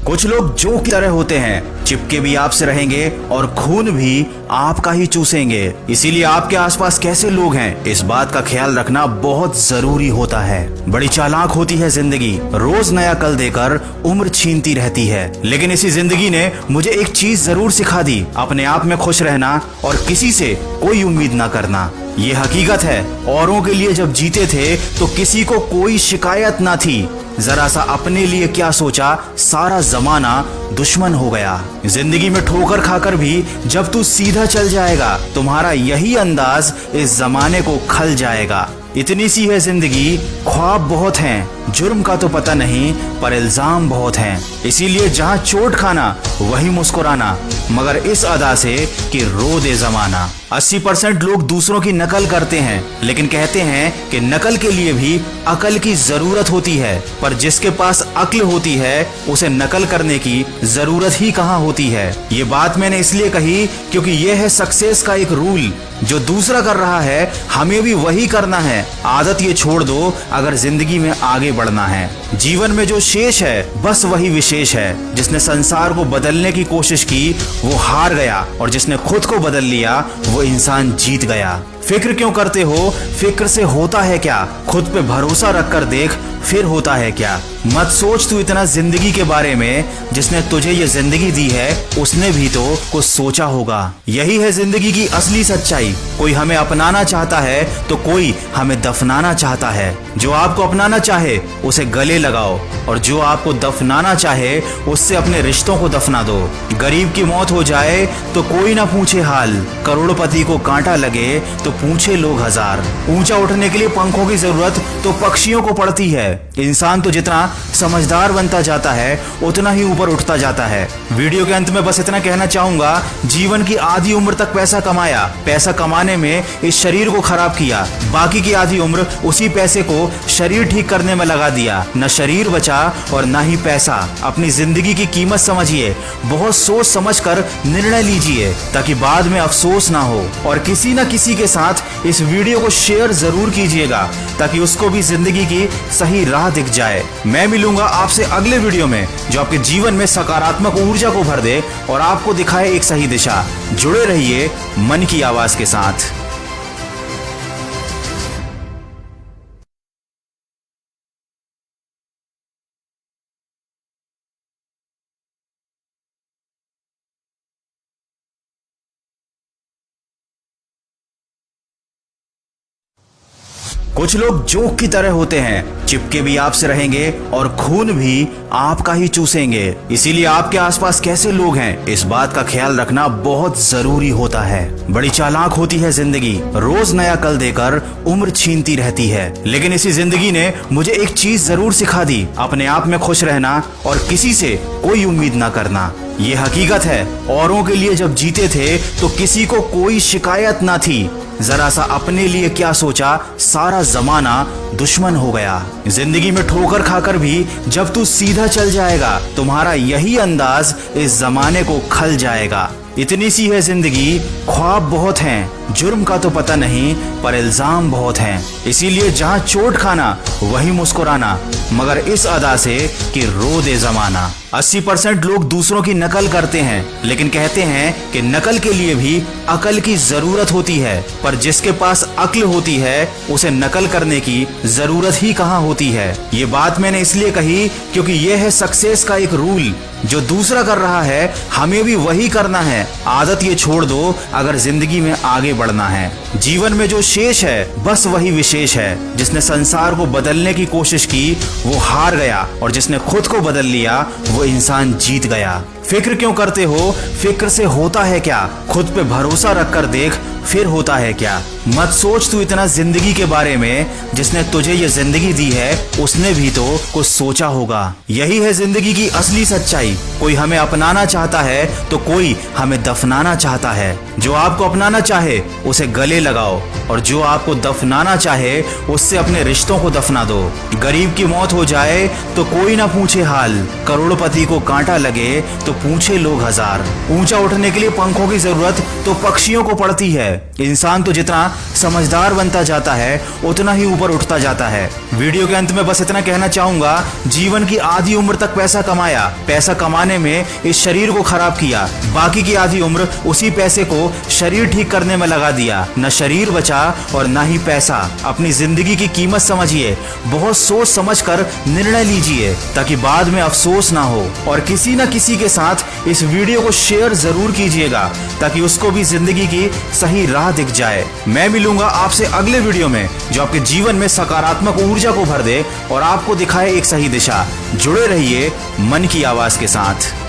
कुछ लोग जोक की तरह होते हैं, चिपके भी आपसे रहेंगे और खून भी आपका ही चूसेंगे। इसीलिए आपके आसपास कैसे लोग हैं, इस बात का ख्याल रखना बहुत जरूरी होता है। बड़ी चालाक होती है जिंदगी, रोज नया कल देकर उम्र छीनती रहती है। लेकिन इसी जिंदगी ने मुझे एक चीज जरूर सिखा दी, अपने आप में खुश रहना और किसी से कोई उम्मीद ना करना। ये हकीकत है, औरों के लिए जब जीते थे तो किसी को कोई शिकायत ना थी। जरा सा अपने लिए क्या सोचा, सारा जमाना दुश्मन हो गया। जिंदगी में ठोकर खाकर भी जब तू सीधा चल जाएगा, तुम्हारा यही अंदाज इस जमाने को खल जाएगा। इतनी सी है जिंदगी, ख्वाब बहुत हैं, जुर्म का तो पता नहीं पर इल्जाम बहुत हैं। इसीलिए जहां चोट खाना वहीं मुस्कुराना, मगर इस अदा से कि रो दे जमाना। 80% लोग दूसरों की नकल करते हैं, लेकिन कहते हैं कि नकल के लिए भी अकल की जरूरत होती है। पर जिसके पास अक्ल होती है उसे नकल करने की जरूरत ही कहाँ होती है। ये बात मैंने इसलिए कही क्योंकि यह है सक्सेस का एक रूल, जो दूसरा कर रहा है हमें भी वही करना है। आदत ये छोड़ दो अगर जिंदगी में आगे बढ़ना है। जीवन में जो शेष है बस वही विशेष है। जिसने संसार को बदलने की कोशिश की वो हार गया, और जिसने खुद को बदल लिया वो इंसान जीत गया। फिक्र क्यों करते हो, फिक्र से होता है क्या, खुद पे भरोसा रखकर देख फिर होता है क्या। मत सोच तू इतना जिंदगी के बारे में, जिसने तुझे ये जिंदगी दी है उसने भी तो कुछ सोचा होगा। यही है जिंदगी की असली सच्चाई। कोई हमें अपनाना चाहता है तो कोई हमें दफनाना चाहता है। जो आपको अपनाना चाहे उसे गले लगाओ, और जो आपको दफनाना चाहे उससे अपने रिश्तों को दफना दो। गरीब की मौत हो जाए तो कोई ना पूछे हाल, करोड़पति को कांटा लगे तो पूछे लोग हजार। ऊंचा उठने के लिए पंखों की जरूरत तो पक्षियों को पड़ती है। इंसान तो जितना समझदार बनता जाता है उतना ही ऊपर उठता जाता है। वीडियो के अंत में बस इतना कहना चाहूंगा, जीवन की आधी उम्र तक पैसा कमाया, पैसा कमाने में इस शरीर को खराब किया, बाकी की आधी उम्र उसी पैसे को शरीर ठीक करने में लगा दिया। न शरीर बचा और न ही पैसा। अपनी जिंदगी की कीमत समझिए, बहुत सोच समझ कर निर्णय लीजिए ताकि बाद में अफसोस ना हो। और किसी न किसी के साथ इस वीडियो को शेयर जरूर कीजिएगा ताकि उसको भी जिंदगी की सही राह दिख जाए। मैं मिलूंगा आपसे अगले वीडियो में जो आपके जीवन में सकारात्मक ऊर्जा को भर दे और आपको दिखाए एक सही दिशा। जुड़े रहिए मन की आवाज के साथ। कुछ लोग जोक की तरह होते हैं, चिपके भी आपसे रहेंगे और खून भी आपका ही चूसेंगे। इसीलिए आपके आसपास कैसे लोग हैं, इस बात का ख्याल रखना बहुत जरूरी होता है। बड़ी चालाक होती है जिंदगी, रोज नया कल देकर उम्र छीनती रहती है। लेकिन इसी जिंदगी ने मुझे एक चीज जरूर सिखा दी, अपने आप में खुश रहना और किसी से कोई उम्मीद ना करना। ये हकीकत है, औरों के लिए जब जीते थे तो किसी को कोई शिकायत ना थी। जरा सा अपने लिए क्या सोचा, सारा जमाना दुश्मन हो गया। जिंदगी में ठोकर खाकर भी जब तू सीधा चल जाएगा, तुम्हारा यही अंदाज इस जमाने को खल जाएगा। इतनी सी है जिंदगी, ख्वाब बहुत हैं, जुर्म का तो पता नहीं पर इल्जाम बहुत हैं। इसीलिए जहां चोट खाना वहीं मुस्कुराना, मगर इस अदा से कि रो दे जमाना। 80% लोग दूसरों की नकल करते हैं, लेकिन कहते हैं कि नकल के लिए भी अकल की जरूरत होती है। पर जिसके पास अक्ल होती है उसे नकल करने की जरूरत ही कहाँ होती है। ये बात मैंने इसलिए कही क्योंकि यह है सक्सेस का एक रूल, जो दूसरा कर रहा है हमें भी वही करना है। आदत ये छोड़ दो अगर जिंदगी में आगे बढ़ना है। जीवन में जो शेष है बस वही विशेष है। जिसने संसार को बदलने की कोशिश की वो हार गया, और जिसने खुद को बदल लिया वो इंसान जीत गया। फिक्र क्यों करते हो, फिक्र से होता है क्या, खुद पे भरोसा रखकर देख फिर होता है क्या। मत सोच तू इतना जिंदगी के बारे में, जिसने तुझे ये जिंदगी दी है उसने भी तो कुछ सोचा होगा। यही है जिंदगी की असली सच्चाई। कोई हमें अपनाना चाहता है तो कोई हमें दफनाना चाहता है। जो आपको अपनाना चाहे उसे गले लगाओ, और जो आपको दफनाना चाहे उससे अपने रिश्तों को दफना दो। गरीब की मौत हो जाए तो कोई ना पूछे हाल, करोड़पति को कांटा लगे तो पूछे लोग हजार। ऊंचा उठने के लिए पंखों की जरूरत तो पक्षियों को पड़ती है। इंसान तो जितना समझदार बनता जाता है उतना ही ऊपर उठता जाता है। वीडियो के अंत में बस इतना कहना चाहूंगा, जीवन की आधी उम्र तक पैसा कमाया, पैसा कमाने में इस शरीर को खराब किया, बाकी की आधी उम्र उसी पैसे को शरीर ठीक करने में लगा दिया। न शरीर बचा और न ही पैसा। अपनी जिंदगी की कीमत समझिए, बहुत सोच समझकर निर्णय लीजिए ताकि बाद में अफसोस ना हो। और किसी न किसी के साथ इस वीडियो को शेयर जरूर कीजिएगा ताकि उसको भी जिंदगी की सही राह दिख जाए। मैं मिलूंगा आपसे अगले वीडियो में जो आपके जीवन में सकारात्मक ऊर्जा को भर दे और आपको दिखाए एक सही दिशा। जुड़े रहिए मन की आवाज के साथ।